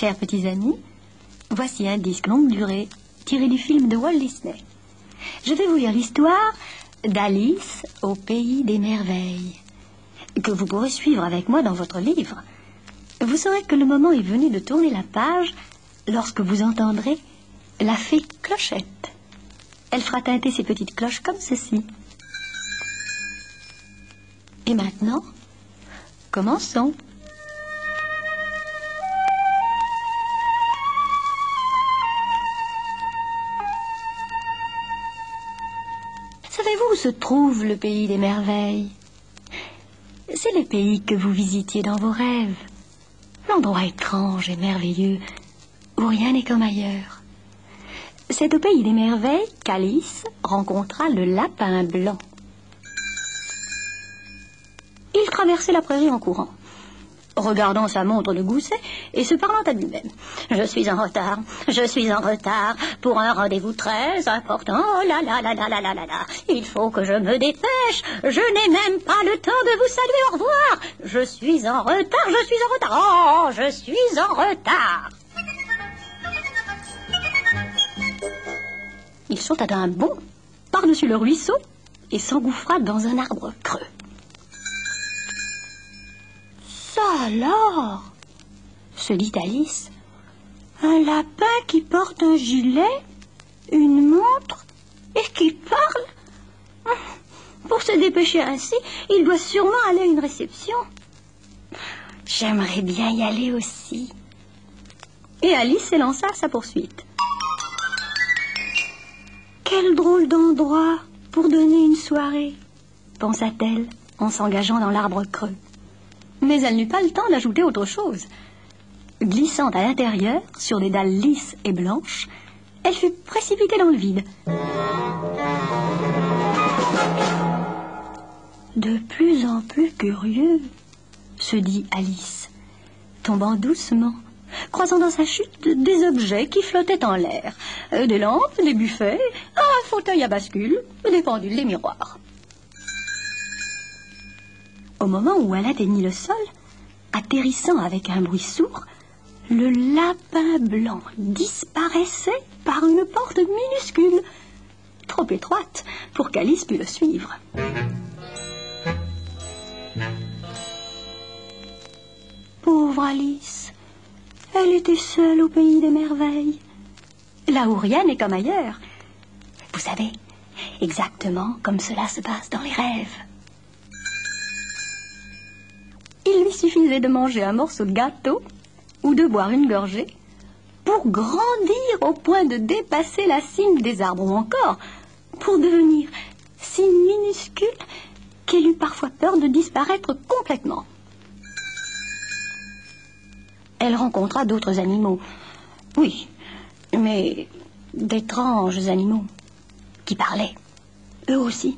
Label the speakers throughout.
Speaker 1: Chers petits amis, voici un disque longue durée tiré du film de Walt Disney. Je vais vous lire l'histoire d'Alice au pays des merveilles, que vous pourrez suivre avec moi dans votre livre. Vous saurez que le moment est venu de tourner la page lorsque vous entendrez la fée Clochette. Elle fera tinter ses petites cloches comme ceci. Et maintenant, commençons. Savez-vous où se trouve le pays des merveilles? C'est le pays que vous visitiez dans vos rêves. L'endroit étrange et merveilleux où rien n'est comme ailleurs. C'est au pays des merveilles qu'Alice rencontra le lapin blanc. Il traversait la prairie en courant, regardant sa montre de gousset et se parlant à lui-même. Je suis en retard pour un rendez-vous très important. Oh là là là là là là là là. Il faut que je me dépêche. Je n'ai même pas le temps de vous saluer. Au revoir. Je suis en retard. Oh, je suis en retard. Il sauta d'un bond par-dessus le ruisseau et s'engouffra dans un arbre creux. Ça alors, se dit Alice, un lapin qui porte un gilet, une montre et qui parle. Pour se dépêcher ainsi, il doit sûrement aller à une réception. J'aimerais bien y aller aussi. Et Alice s'élança à sa poursuite. Quel drôle d'endroit pour donner une soirée, pensa-t-elle en s'engageant dans l'arbre creux. Mais elle n'eut pas le temps d'ajouter autre chose. Glissant à l'intérieur, sur des dalles lisses et blanches, elle fut précipitée dans le vide. De plus en plus curieux, se dit Alice, tombant doucement, croisant dans sa chute des objets qui flottaient en l'air. Des lampes, des buffets, un fauteuil à bascule, des pendules, des miroirs. Au moment où elle atteignit le sol, atterrissant avec un bruit sourd, le lapin blanc disparaissait par une porte minuscule, trop étroite pour qu'Alice pût le suivre. Pauvre Alice, elle était seule au pays des merveilles, là où rien n'est comme ailleurs. Vous savez, exactement comme cela se passe dans les rêves. Il lui suffisait de manger un morceau de gâteau ou de boire une gorgée pour grandir au point de dépasser la cime des arbres ou encore pour devenir si minuscule qu'elle eut parfois peur de disparaître complètement. Elle rencontra d'autres animaux, oui, mais d'étranges animaux qui parlaient, eux aussi.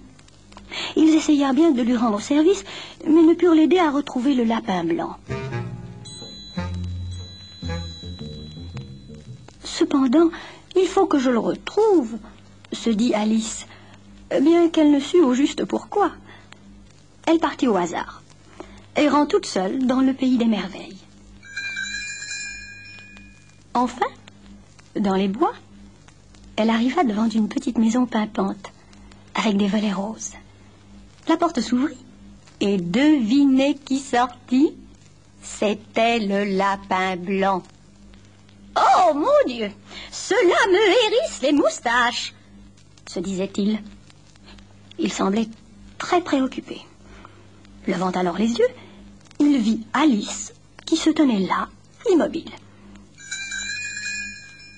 Speaker 1: Ils essayèrent bien de lui rendre service, mais ne purent l'aider à retrouver le lapin blanc. Cependant, il faut que je le retrouve, se dit Alice, bien qu'elle ne sût au juste pourquoi. Elle partit au hasard, errant toute seule dans le pays des merveilles. Enfin, dans les bois, elle arriva devant une petite maison pimpante, avec des volets roses. La porte s'ouvrit, et devinez qui sortit? C'était le lapin blanc. « Oh, mon Dieu, cela me hérisse les moustaches !» se disait-il. Il semblait très préoccupé. Levant alors les yeux, il vit Alice qui se tenait là, immobile.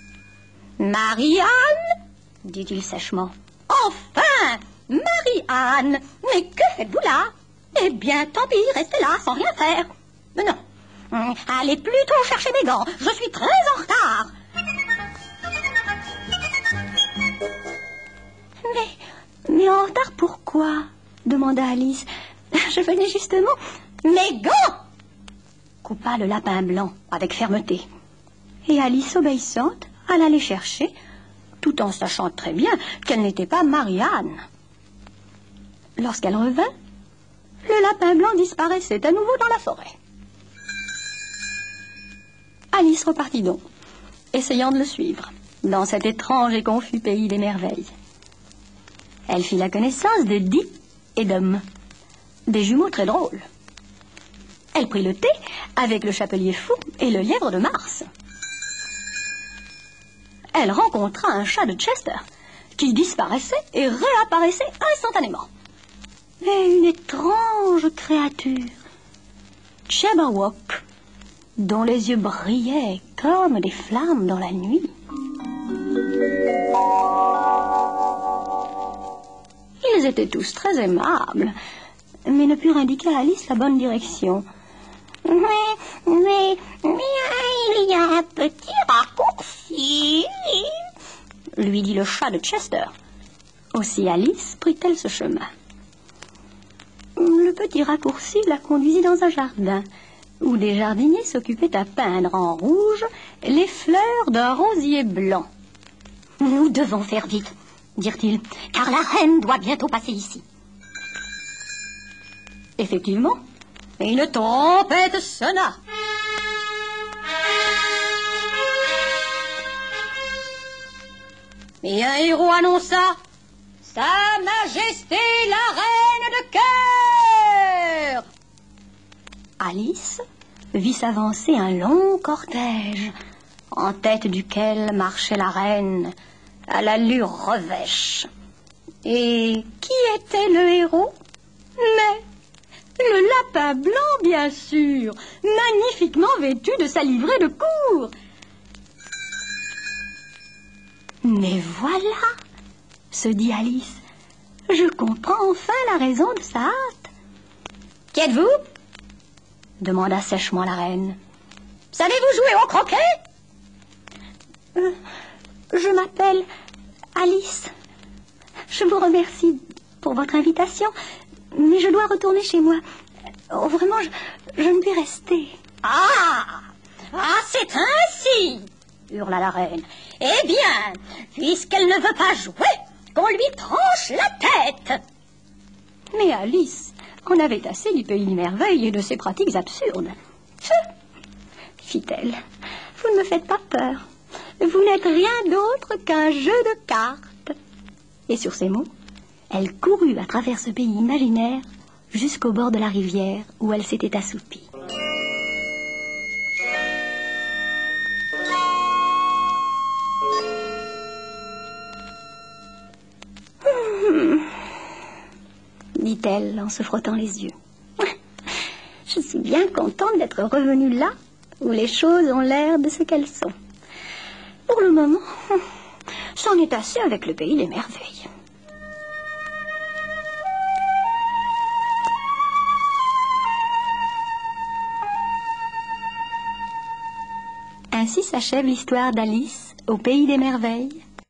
Speaker 1: « Marie-Anne » dit-il sèchement. « Enfin, Marie-Anne, mais que faites-vous là? Eh bien, tant pis, restez là, sans rien faire. Mais non, allez plutôt chercher mes gants, je suis très en retard. » Mais en retard pourquoi? Demanda Alice. Je venais justement. Mes gants! Coupa le lapin blanc avec fermeté. Et Alice, obéissante, alla les chercher, tout en sachant très bien qu'elle n'était pas Marie-Anne. Lorsqu'elle revint, le lapin blanc disparaissait à nouveau dans la forêt. Alice repartit donc, essayant de le suivre, dans cet étrange et confus pays des merveilles. Elle fit la connaissance de Dee et d'Om, des jumeaux très drôles. Elle prit le thé avec le chapelier fou et le lièvre de Mars. Elle rencontra un chat de Chester, qui disparaissait et réapparaissait instantanément. Et une étrange créature, Jabberwock, dont les yeux brillaient comme des flammes dans la nuit. Ils étaient tous très aimables, mais ne purent indiquer à Alice la bonne direction. Mais il y a un petit raccourci, lui dit le chat de Chester. Aussi Alice prit-elle ce chemin. Le petit raccourci la conduisit dans un jardin, où des jardiniers s'occupaient à peindre en rouge les fleurs d'un rosier blanc. « Nous devons faire vite, » dirent-ils, « car la reine doit bientôt passer ici. » Effectivement, une trompette sonna. Et un héros annonça « Sa Majesté la Reine de Cœur !» Alice vit s'avancer un long cortège, en tête duquel marchait la reine, à l'allure revêche. Et qui était le héros? Mais le lapin blanc, bien sûr, magnifiquement vêtu de sa livrée de cour. Mais voilà, se dit Alice, je comprends enfin la raison de sa hâte. Qui êtes-vous? Demanda sèchement la reine. Savez-vous jouer au croquet? Je m'appelle Alice. Je vous remercie pour votre invitation, mais je dois retourner chez moi. Oh, vraiment, je ne puis rester. Ah, c'est ainsi, hurla la reine. Eh bien, puisqu'elle ne veut pas jouer, qu'on lui tranche la tête. Mais Alice en avait assez du pays des merveilles et de ses pratiques absurdes. Fit-elle, vous ne me faites pas peur. Vous n'êtes rien d'autre qu'un jeu de cartes. Et sur ces mots, elle courut à travers ce pays imaginaire jusqu'au bord de la rivière où elle s'était assoupie. Dit-elle en se frottant les yeux. Je suis bien contente d'être revenue là où les choses ont l'air de ce qu'elles sont. Pour le moment, c'en est assez avec le pays des merveilles. Ainsi s'achève l'histoire d'Alice au pays des merveilles,